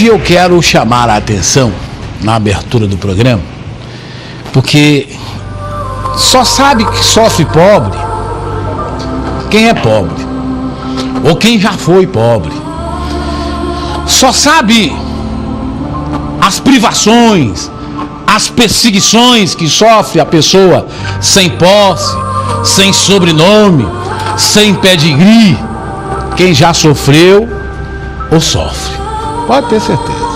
E eu quero chamar a atenção na abertura do programa, porque só sabe que sofre pobre quem é pobre, ou quem já foi pobre. Só sabe as privações, as perseguições que sofre a pessoa sem posse, sem sobrenome, sem pedigree, quem já sofreu ou sofre. Pode ter certeza.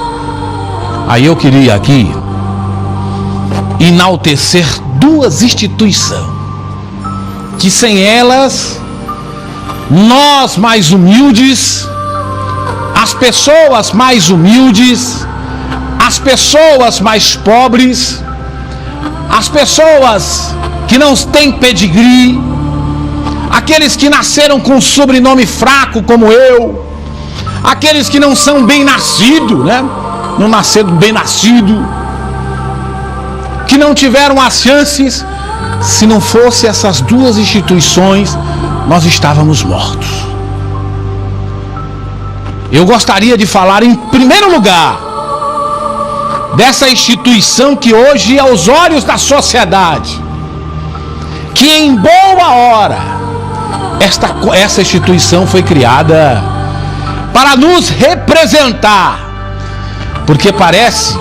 Aí eu queria aqui enaltecer duas instituições que sem elas, nós mais humildes, as pessoas mais humildes, as pessoas mais pobres, as pessoas que não têm pedigree, aqueles que nasceram com sobrenome fraco como eu, aqueles que não são bem nascidos, né? Não nasceram bem nascido, que não tiveram as chances. Se não fosse essas duas instituições, nós estávamos mortos. Eu gostaria de falar em primeiro lugar dessa instituição que hoje, aos olhos da sociedade, que em boa hora essa instituição foi criada para nos representar, porque parece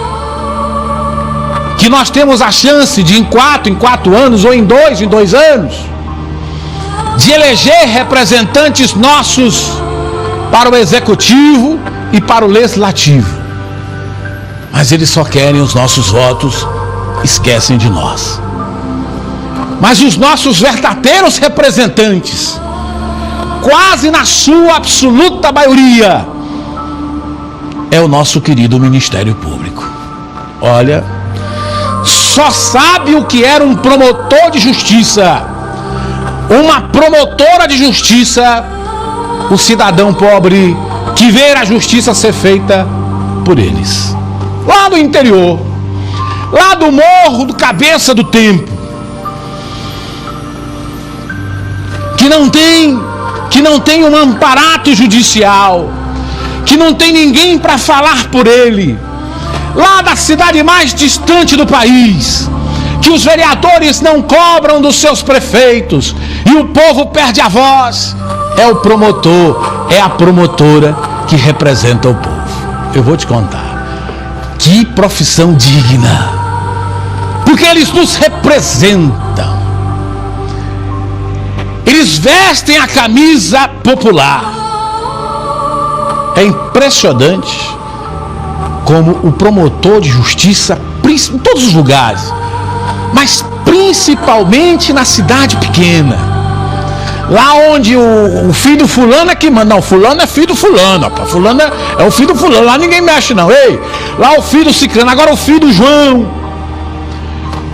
que nós temos a chance de em 4 anos, ou em 2 anos, de eleger representantes nossos para o executivo e para o legislativo. Mas eles só querem os nossos votos, esquecem de nós. Mas os nossos verdadeiros representantes, quase na sua absoluta maioria, é o nosso querido Ministério Público. Olha, só sabe o que era um promotor de justiça, uma promotora de justiça, o cidadão pobre que vê a justiça ser feita por eles. Lá do interior, lá do morro do Cabeça do Tempo, que não tem um amparato judicial, que não tem ninguém para falar por ele, lá da cidade mais distante do país, que os vereadores não cobram dos seus prefeitos e o povo perde a voz, é o promotor, é a promotora que representa o povo. Eu vou te contar, que profissão digna, porque eles nos representam, eles vestem a camisa popular. É impressionante como o promotor de justiça, em todos os lugares, mas principalmente na cidade pequena, lá onde o filho do fulano é que manda. Não, fulano é filho do fulano, rapaz. Fulano é o filho do fulano, lá ninguém mexe não. Ei, lá o filho do ciclano, agora o filho do João,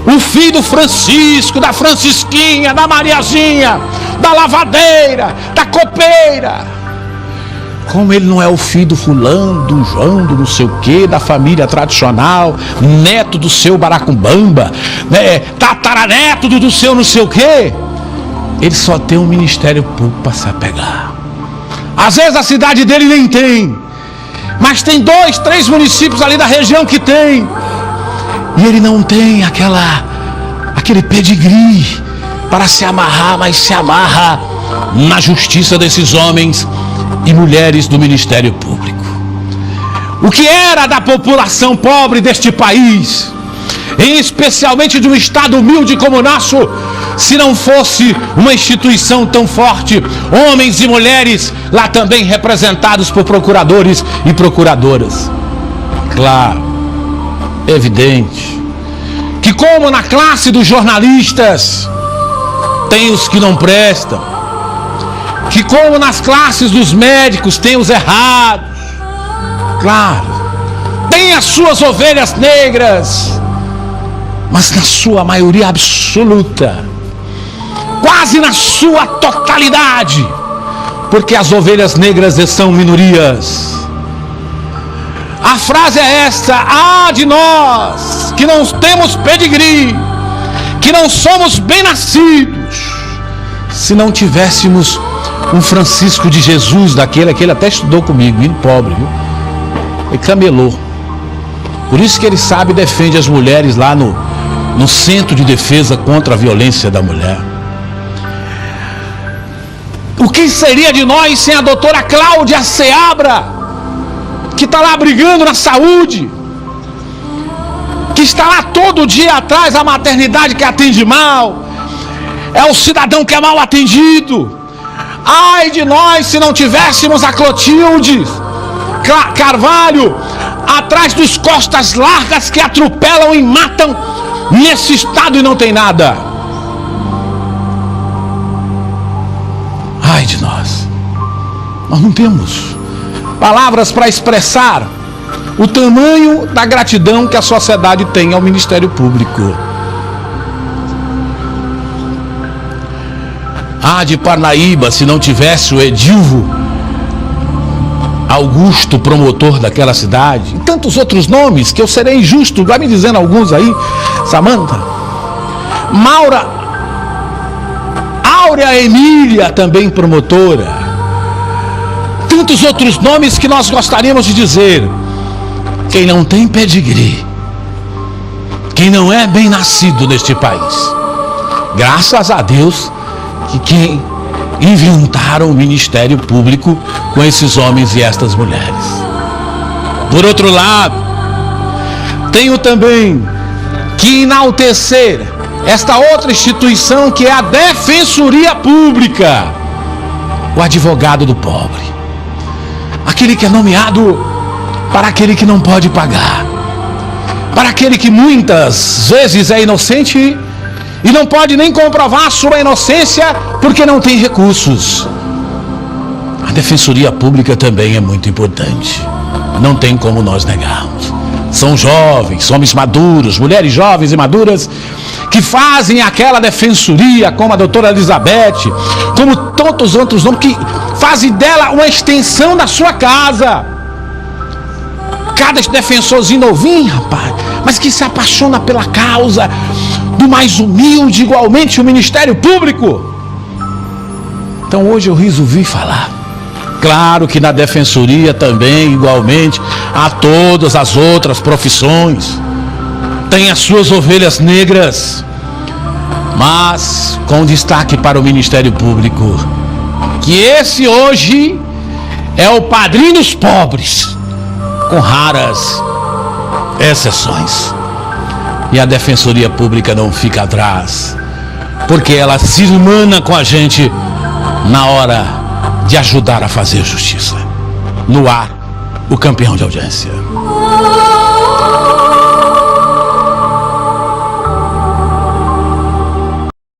o filho do Francisco, da Francisquinha, da Mariazinha, da lavadeira, da copeira. Como ele não é o filho do fulano, do João, do não sei o que, da família tradicional, neto do seu Baracumbamba, né, tataraneto do seu não sei o que, ele só tem um Ministério Público para se apegar. Às vezes a cidade dele nem tem, mas tem 2, 3 municípios ali da região que tem, e ele não tem aquele pedigree para se amarrar, mas se amarra na justiça desses homens e mulheres do Ministério Público. O que era da população pobre deste país, e especialmente de um estado humilde como o nosso, se não fosse uma instituição tão forte, homens e mulheres lá também representados por procuradores e procuradoras? Claro, evidente que, como na classe dos jornalistas tem os que não prestam, que como nas classes dos médicos tem os errados, claro, tem as suas ovelhas negras, mas na sua maioria absoluta, quase na sua totalidade, porque as ovelhas negras são minorias. A frase é esta: ah, de nós que não temos pedigree, que não somos bem nascidos, se não tivéssemos um Francisco de Jesus, aquele até estudou comigo, menino pobre, viu? e camelou. Por isso que ele sabe e defende as mulheres lá no Centro de Defesa contra a Violência da Mulher. O que seria de nós sem a doutora Cláudia Seabra, que está lá brigando na saúde, que está lá todo dia atrás da maternidade que atende mal, é o cidadão que é mal atendido. Ai de nós se não tivéssemos a Clotilde Carvalho atrás dos costas largas que atropelam e matam nesse estado e não tem nada. Ai de nós não temos palavras para expressar o tamanho da gratidão que a sociedade tem ao Ministério Público. De Parnaíba, se não tivesse o Edilvo Augusto, promotor daquela cidade, e tantos outros nomes que eu serei injusto, vai me dizendo alguns aí, Samanta, Maura, Áurea Emília, também promotora, tantos outros nomes que nós gostaríamos de dizer. Quem não tem pedigree, quem não é bem nascido neste país, graças a Deus que quem inventaram o Ministério Público com esses homens e estas mulheres. Por outro lado, tenho também que enaltecer esta outra instituição que é a Defensoria Pública, o advogado do pobre, aquele que é nomeado para aquele que não pode pagar, para aquele que muitas vezes é inocente e não pode nem comprovar sua inocência porque não tem recursos. A Defensoria Pública também é muito importante, não tem como nós negarmos. São jovens, homens maduros, mulheres jovens e maduras que fazem aquela defensoria, como a doutora Elizabeth, como tantos outros nomes, que fazem dela uma extensão da sua casa. Cada defensorzinho novinho, rapaz, mas que se apaixona pela causa do mais humilde, igualmente o Ministério Público. Então hoje eu resolvi falar. Claro que na defensoria também, igualmente, há todas as outras profissões, tem as suas ovelhas negras, mas com destaque para o Ministério Público, que esse hoje é o padrinho dos pobres, com raras exceções. E a Defensoria Pública não fica atrás, porque ela se irmana com a gente na hora de ajudar a fazer justiça. No ar, o campeão de audiência.